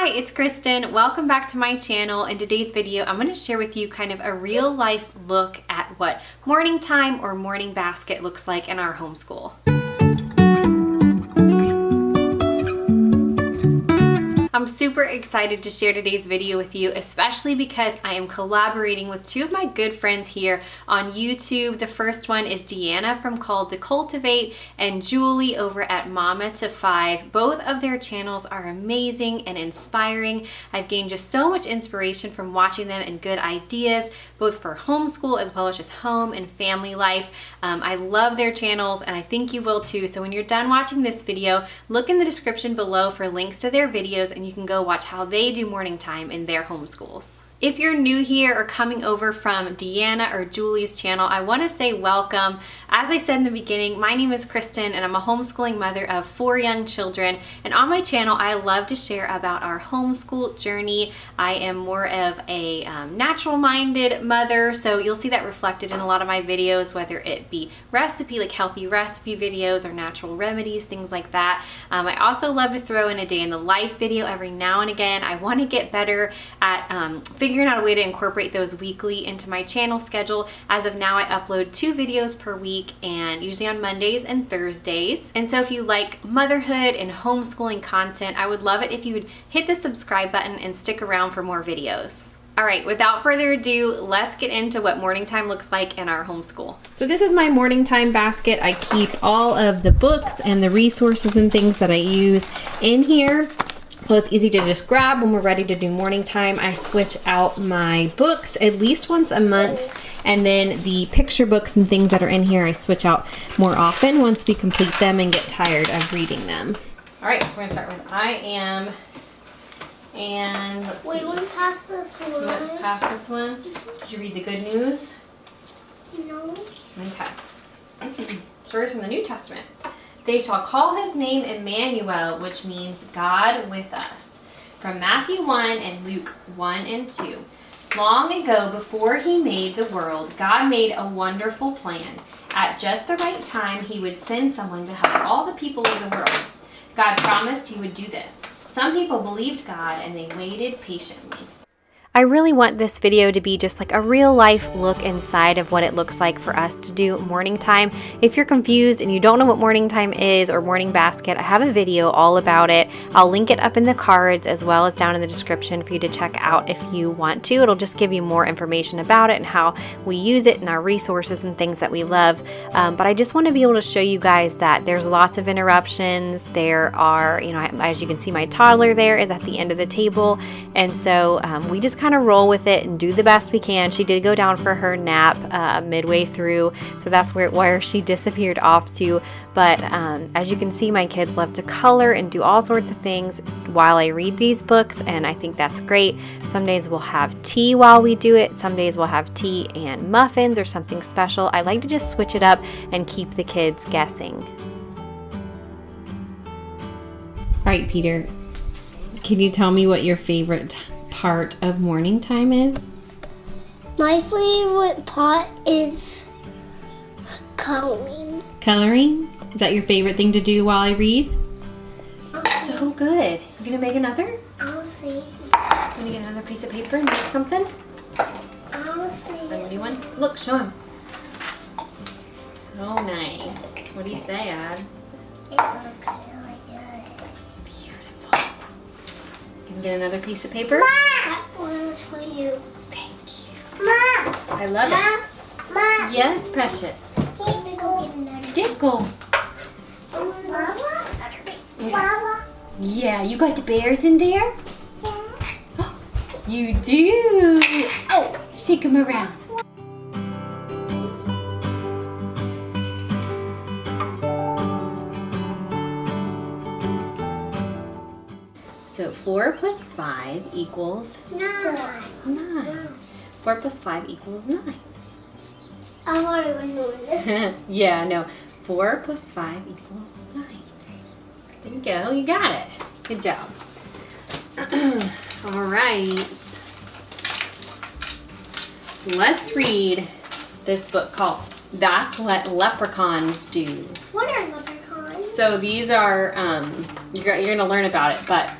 Hi, it's Kristen. Welcome back to my channel. In today's video, I'm going to share with you kind of a real life look at what morning time or morning basket looks like in our homeschool. I'm super excited to share today's video with you, especially because I am collaborating with two of my good friends here on YouTube. The first one is Deanna from Called to Cultivate and Julie over at Mama to 5. Both of their channels are amazing and inspiring. I've gained just so much inspiration from watching them and good ideas, both for homeschool as well as just home and family life. I love their channels and I think you will too. So when you're done watching this video, look in the description below for links to their videos and you can go watch how they do morning time in their homeschools. If you're new here or coming over from Deanna or Julie's channel, I want to say welcome. As I said in the beginning, my name is Kristen and I'm a homeschooling mother of 4 young children. And on my channel, I love to share about our homeschool journey. I am more of a natural-minded mother, so you'll see that reflected in a lot of my videos, whether it be recipe, like healthy recipe videos or natural remedies, things like that. I also love to throw in a day in the life video every now and again. I want to get better at figuring out a way to incorporate those weekly into my channel schedule. As of now, I upload 2 videos per week and usually on Mondays and Thursdays. And so if you like motherhood and homeschooling content, I would love it if you would hit the subscribe button and stick around for more videos. All right, without further ado, let's get into what morning time looks like in our homeschool. So this is my morning time basket. I keep all of the books and the resources and things that I use in here, so it's easy to just grab when we're ready to do morning time. I switch out my books at least once a month, and then the picture books and things that are in here I switch out more often once we complete them and get tired of reading them. All right, so we're gonna start with I am, and let's see. We went past this one. You went past this one? Did you read the good news? No. Okay. Stories from the New Testament. They shall call his name Emmanuel, which means God with us. From Matthew 1 and Luke 1 and 2. Long ago, before he made the world, God made a wonderful plan. At just the right time, he would send someone to help all the people of the world. God promised he would do this. Some people believed God and they waited patiently. I really want this video to be just like a real life look inside of what it looks like for us to do morning time. If you're confused and you don't know what morning time is or morning basket, I have a video all about it. I'll link it up in the cards as well as down in the description for you to check out if you want to. It'll just give you more information about it and how we use it and our resources and things that we love. But I just want to be able to show you guys that there's lots of interruptions. There are, as you can see, my toddler there is at the end of the table. And so we just kind of roll with it and do the best we can. She did go down for her nap midway through, so that's where she disappeared off to. But as you can see, my kids love to color and do all sorts of things while I read these books, and I think that's great. Some days we'll have tea while we do it. Some days we'll have tea and muffins or something special. I like to just switch it up and keep the kids guessing. All right, Peter, can you tell me what your favorite part of morning time is? My favorite part is coloring. Coloring? Is that your favorite thing to do while I read? So good. You gonna make another? I'll see. Gonna get another piece of paper and make something? I'll see. And what do you want? Look, show him. So nice. What do you say, Ad? It looks really good. Beautiful. You can get another piece of paper? That one is for you. Thank you. Mom! I love it. Mom! Yes, precious. Can we go get another? Dickle. Mama? Yeah, you got the bears in there? Yeah. You do. Oh, shake them around. So 4 plus 5 equals 9. 4 plus 5 equals 9. I've already been doing this. Yeah, no. 4 plus 5 equals 9. There you go. You got it. Good job. All right. Let's read this book called That's What Leprechauns Do. What are leprechauns? So these are, you're going to learn about it, but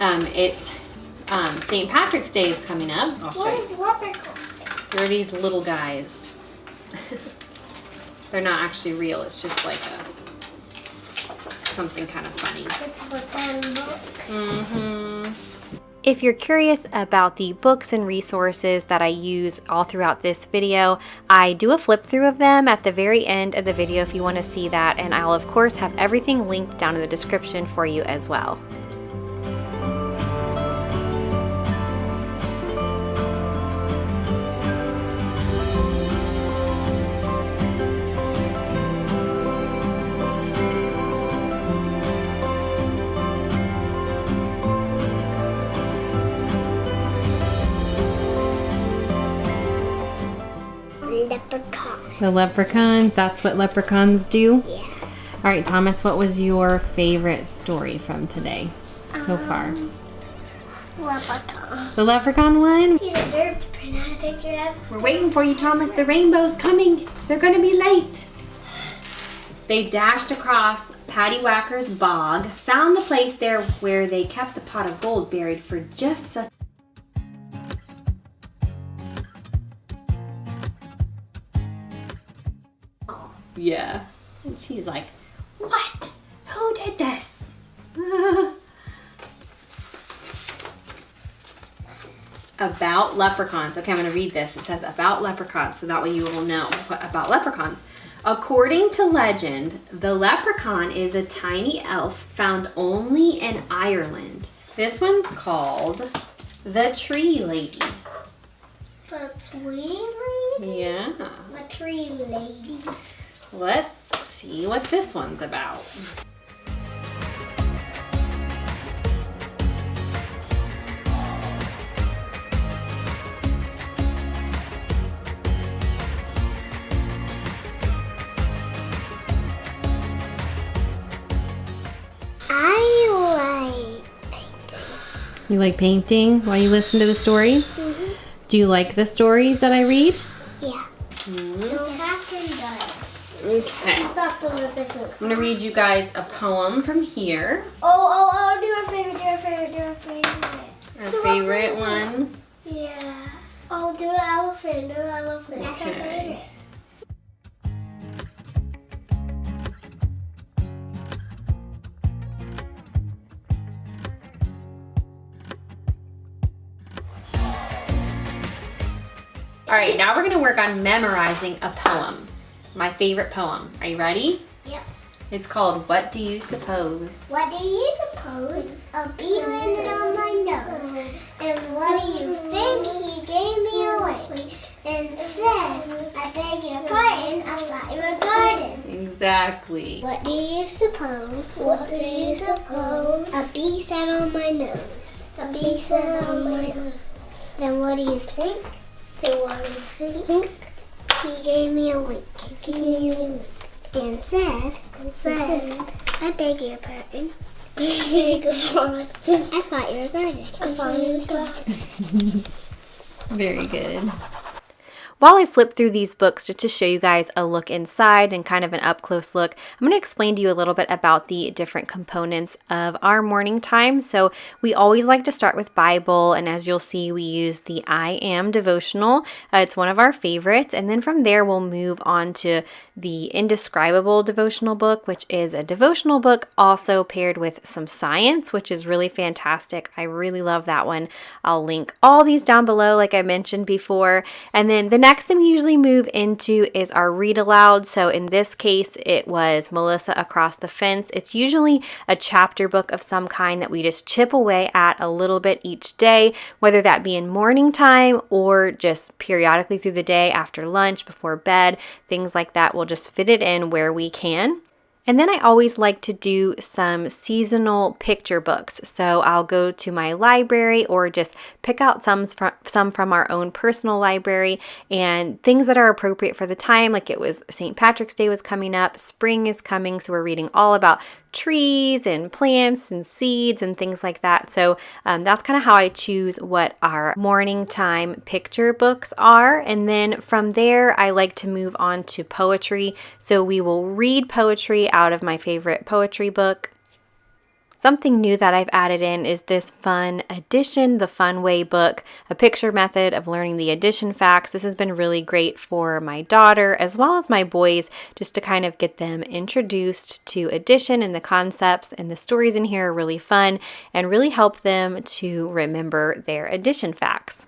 It's St. Patrick's Day is coming up. I'll show What you. is leprechaun? They're these little guys. They're not actually real. It's just like something kind of funny. It's what's on the book. Mm-hmm. If you're curious about the books and resources that I use all throughout this video, I do a flip through of them at the very end of the video if you want to see that, and I'll of course have everything linked down in the description for you as well. Leprechaun. The leprechauns, that's what leprechauns do? Yeah. All right, Thomas, what was your favorite story from today so far? Leprechaun. The leprechaun one? You deserve to print out a picture of. We're waiting for you, Thomas. The rainbow's coming. They're going to be late. They dashed across Patty Whacker's bog, found the place there where they kept the pot of gold buried for just such. Yeah. And she's like, what? Who did this? About leprechauns. Okay, I'm going to read this. It says about leprechauns, so that way you will know about leprechauns. According to legend, the leprechaun is a tiny elf found only in Ireland. This one's called the Tree Lady. The tree lady? Yeah. The tree lady. Let's see what this one's about. I like painting. You like painting while you listen to the stories? Mm-hmm. Do you like the stories that I read? Yeah. No Catherine does. Okay. That's a little different. I'm going to read you guys a poem from here. Oh, do our favorite. Our Do favorite our one. Yeah. Oh, do the elephant. That's our Okay. favorite. All right, now we're going to work on memorizing a poem. My favorite poem. Are you ready? Yep. It's called What Do You Suppose? What do you suppose? A bee landed on my nose. And what do you think? He gave me a wink and said, I beg your pardon, I thought you were garden. Exactly. What do you suppose? What do you suppose? A bee sat on my nose. A bee sat on my nose. Then what do you think? Then what do you think? He gave me a wink. He gave me a wink. And said, I beg your pardon. I thought you were garden. Very good. While I flip through these books just to show you guys a look inside and kind of an up-close look, I'm going to explain to you a little bit about the different components of our morning time. So we always like to start with Bible, and as you'll see, we use the I Am devotional. It's one of our favorites, and then from there we'll move on to the Indescribable devotional book, which is a devotional book also paired with some science, which is really fantastic. I really love that one. I'll link all these down below like I mentioned before. And then the next thing we usually move into is our read aloud. So in this case, it was Melissa Across the Fence. It's usually a chapter book of some kind that we just chip away at a little bit each day, whether that be in morning time or just periodically through the day after lunch, before bed, things like that. We'll just fit it in where we can. And then I always like to do some seasonal picture books. So I'll go to my library or just pick out some from our own personal library and things that are appropriate for the time. Like it was St. Patrick's Day was coming up, spring is coming, so we're reading all about trees and plants and seeds and things like that. So that's kind of how I choose what our morning time picture books are. And then from there, I like to move on to poetry. So we will read poetry out of my favorite poetry book. Something new that I've added in is this fun addition, the Fun Way book, a picture method of learning the addition facts. This has been really great for my daughter as well as my boys, just to kind of get them introduced to addition and the concepts, and the stories in here are really fun and really help them to remember their addition facts.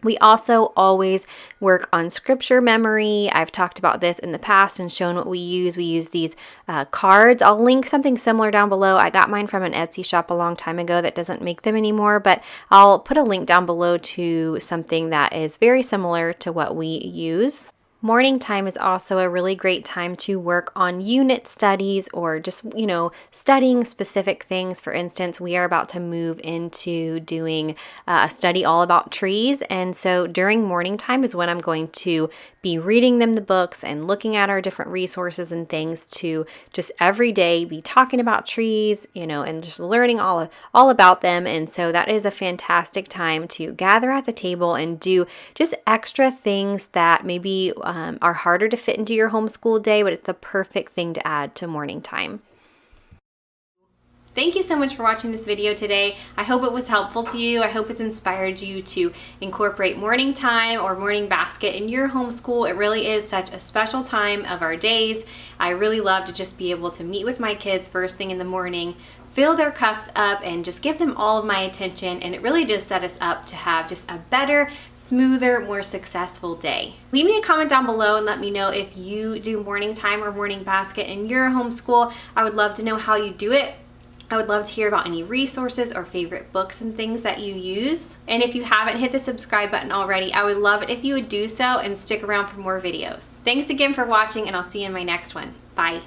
We also always work on scripture memory. I've talked about this in the past and shown what we use. We use these cards. I'll link something similar down below. I got mine from an Etsy shop a long time ago that doesn't make them anymore, but I'll put a link down below to something that is very similar to what we use. Morning time is also a really great time to work on unit studies or just, studying specific things. For instance, we are about to move into doing a study all about trees. And so during morning time is when I'm going to be reading them the books and looking at our different resources and things to just every day be talking about trees, and just learning all about them. And so that is a fantastic time to gather at the table and do just extra things that maybe are harder to fit into your homeschool day, but it's the perfect thing to add to morning time. Thank you so much for watching this video today. I hope it was helpful to you. I hope it's inspired you to incorporate morning time or morning basket in your homeschool. It really is such a special time of our days. I really love to just be able to meet with my kids first thing in the morning, fill their cups up, and just give them all of my attention. And it really does set us up to have just a better, smoother, more successful day. Leave me a comment down below and let me know if you do morning time or morning basket in your homeschool. I would love to know how you do it. I would love to hear about any resources or favorite books and things that you use. And if you haven't hit the subscribe button already, I would love it if you would do so and stick around for more videos. Thanks again for watching, and I'll see you in my next one. Bye.